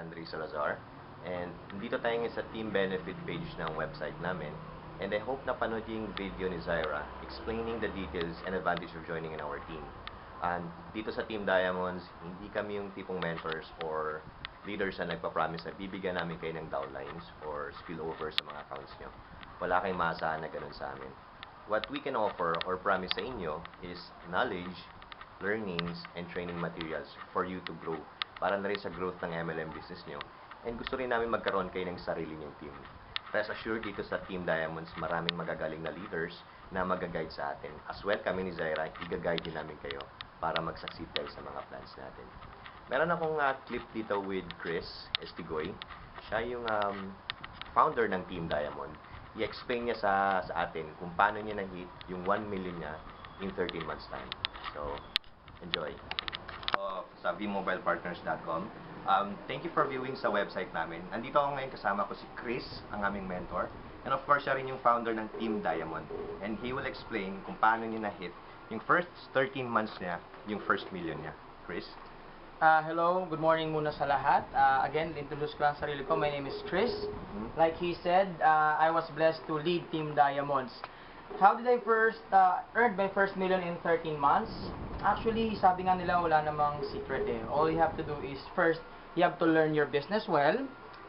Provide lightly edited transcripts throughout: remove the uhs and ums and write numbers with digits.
Andre Salazar. And dito tayo ngayon sa team benefit page ng website namin. And I hope na panood yung video ni Zaira explaining the details and advantage of joining in our team. And dito sa Team Diamonds, hindi kami yung tipong mentors or leaders na nagpa-promise na bibigyan namin kayo ng downlines or spillover sa mga accounts nyo. Wala kayong maasahan na ganun sa amin. What we can offer or promise sa inyo is knowledge, learnings, and training materials for you to grow para na rin sa growth ng MLM business nyo. And gusto rin namin magkaroon kayo ng sarili nyong team. Rest assured dito sa Team Diamonds, maraming magagaling na leaders na mag-guide sa atin. As well, kami ni Zaira, i-guide din namin kayo para mag-succeed kayo sa mga plans natin. Meron akong clip dito with Chris Estigoy. Siya yung founder ng Team Diamond. I-explain niya sa atin kung paano niya na-hit yung 1 million niya in 13 months time. So, enjoy. Sa vmobilepartners.com. Thank you for viewing sa website namin. Nandito ako ngayon kasama ko si Chris, ang aming mentor. And of course, siya rin yung founder ng Team Diamond. And he will explain kung paano niya na-hit yung first 13 months niya, yung first million niya. Chris? Hello, good morning muna sa lahat. Again, introduce ko ang sarili ko. My name is Chris. Like he said, I was blessed to lead Team Diamonds. How did I first earn my first million in 13 months? Actually, sabi nga nila wala namang secret eh. All you have to do is first, you have to learn your business well,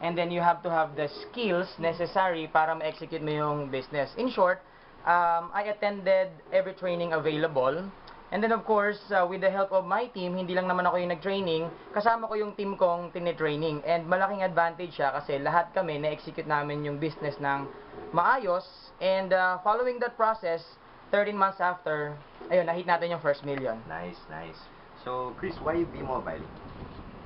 and then you have to have the skills necessary para ma-execute mo yung business. In short, I attended every training available. And then of course, with the help of my team, hindi lang naman ako yung nag-training, kasama ko yung team kong tinitraining. And malaking advantage siya kasi lahat kami na-execute namin yung business ng maayos. And following that process, 13 months after, ayun, na-hit natin yung first million. Nice, nice. So, Chris, why V-Mobile?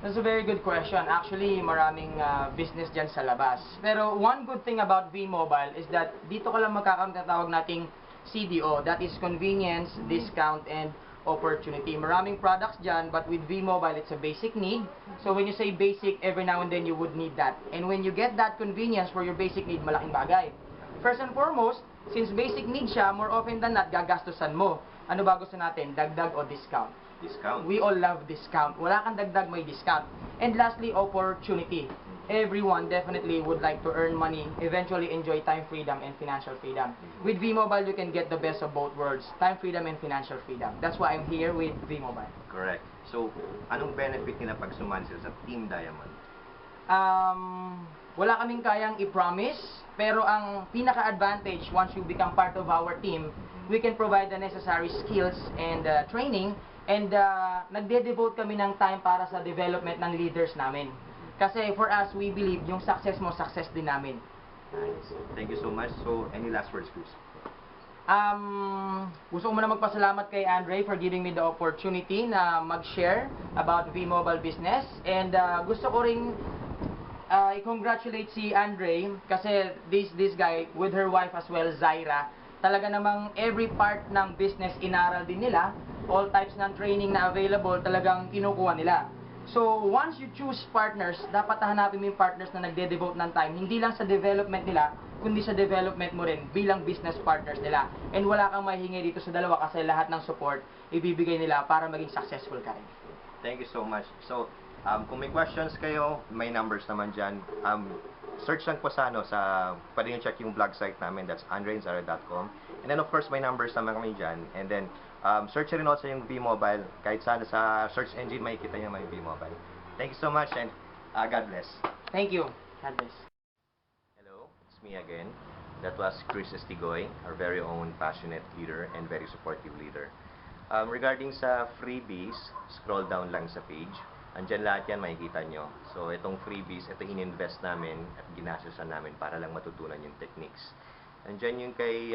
That's a very good question. Actually, maraming business dyan sa labas. Pero one good thing about V-Mobile is that dito ka lang magkakaroon ng tawag nating CDO. That is convenience, discount, and opportunity. Maraming products dyan, but with V-Mobile, it's a basic need. So when you say basic, every now and then you would need that. And when you get that convenience for your basic need, malaking bagay. First and foremost, since basic need siya, more often than not, gagastusan mo. Ano ba gusto natin? Dagdag o discount? Discount. We all love discount. Wala kang dagdag, may discount. And lastly, opportunity. Everyone definitely would like to earn money, eventually enjoy time freedom and financial freedom. With V-Mobile, you can get the best of both worlds, time freedom and financial freedom. That's why I'm here with V-Mobile. Correct. So, anong benefit nila pag sumali sila sa Team Diamond? Wala kaming kayang i-promise, pero ang pinaka-advantage once you become part of our team, we can provide the necessary skills and training, and nagde-devote kami ng time para sa development ng leaders namin. Kasi for us, we believe yung success mo, success din namin. Nice. Thank you so much. So, any last words, Chris? Gusto ko muna magpasalamat kay Andre for giving me the opportunity na mag-share about V-Mobile business. And gusto ko ring i-congratulate si Andre kasi this guy with her wife as well, Zaira, talaga namang every part ng business inaral din nila. All types ng training na available talagang kinukuha nila. So, once you choose partners, dapat hanapin mo yung partners na nagde-devote ng time, hindi lang sa development nila, kundi sa development mo rin bilang business partners nila. And wala kang mahihingi dito sa dalawa kasi lahat ng support ibibigay nila para maging successful ka rin. Thank you so much. So, kung may questions kayo, may numbers naman dyan. Search lang po pwede nyo check yung blog site namin, that's andreanzara.com. And then of course, may numbers naman kami dyan. And then, search rin also yung V-Mobile. Kahit saan sa search engine, makikita nyo may V-Mobile. Thank you so much and God bless. Thank you. God bless. Hello, it's me again. That was Chris Estigoy, our very own passionate leader and very supportive leader. Regarding sa freebies, scroll down lang sa page. Andyan lahat yan, makikita nyo. So, itong freebies, ito in-invest namin at ginasusan namin para lang matutunan yung techniques. Andyan yung kay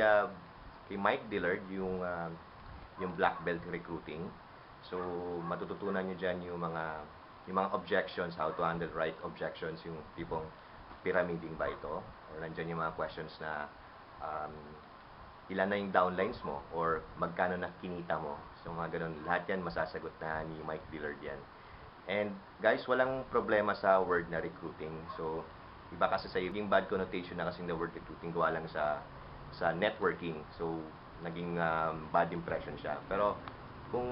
Mike Dillard, yung black belt recruiting. So, matututunan nyo dyan yung mga objections, how to handle right objections, yung tipong pyramiding ba ito. Or nandyan yung mga questions na ilan na yung downlines mo or magkano na kinita mo. So, mga ganun. Lahat yan masasagot na ni Mike Dillard yan. And guys, walang problema sa word na recruiting. So, iba kasi sa yung bad connotation na kasing the word recruiting gawa lang sa networking. So, naging bad impression siya. Pero kung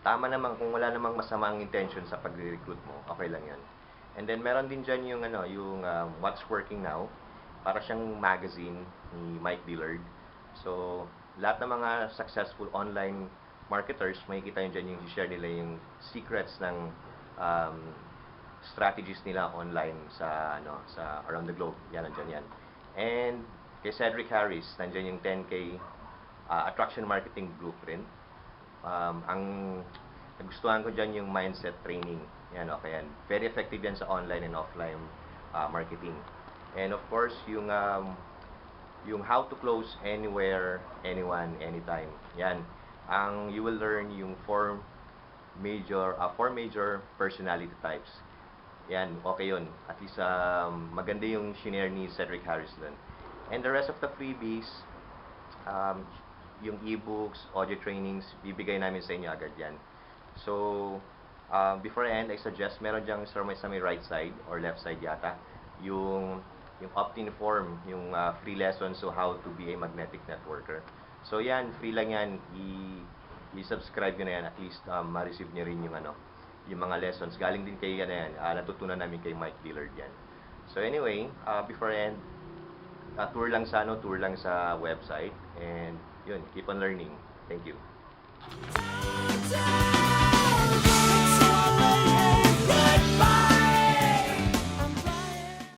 tama naman, kung wala namang masamang intention sa pagre-recruit mo, okay lang yan. And then meron din diyan yung What's Working Now, para siyang magazine ni Mike Dillard. So, lahat ng mga successful online marketers, makikita nyo dyan yung share nila yung secrets ng strategies nila online sa around the globe. Yan, nandyan yan. And kay Cedric Harris, nandyan yung 10K attraction marketing blueprint. Ang nagustuhan ko dyan yung mindset training. Yan, okay yan. Very effective yan sa online and offline marketing. And of course, yung how to close anywhere, anyone, anytime. Yan. You will learn yung four major personality types. Yan, okay yun. At least maganda yung shinare ni Cedric Harris dun. And the rest of the freebies, yung ebooks, audio trainings, bibigay namin sa inyo agad yan. So, before I end, I suggest meron diyang sa may right side or left side yata, yung opt-in form, yung free lessons so how to be a magnetic networker. So yan, free lang yan, i-subscribe nyo na yan, at least ma-receive nyo rin yung mga lessons. Galing din kay natutunan namin kay Mike Dillard yan. So anyway, before I end, tour lang sa website, and yun, keep on learning. Thank you.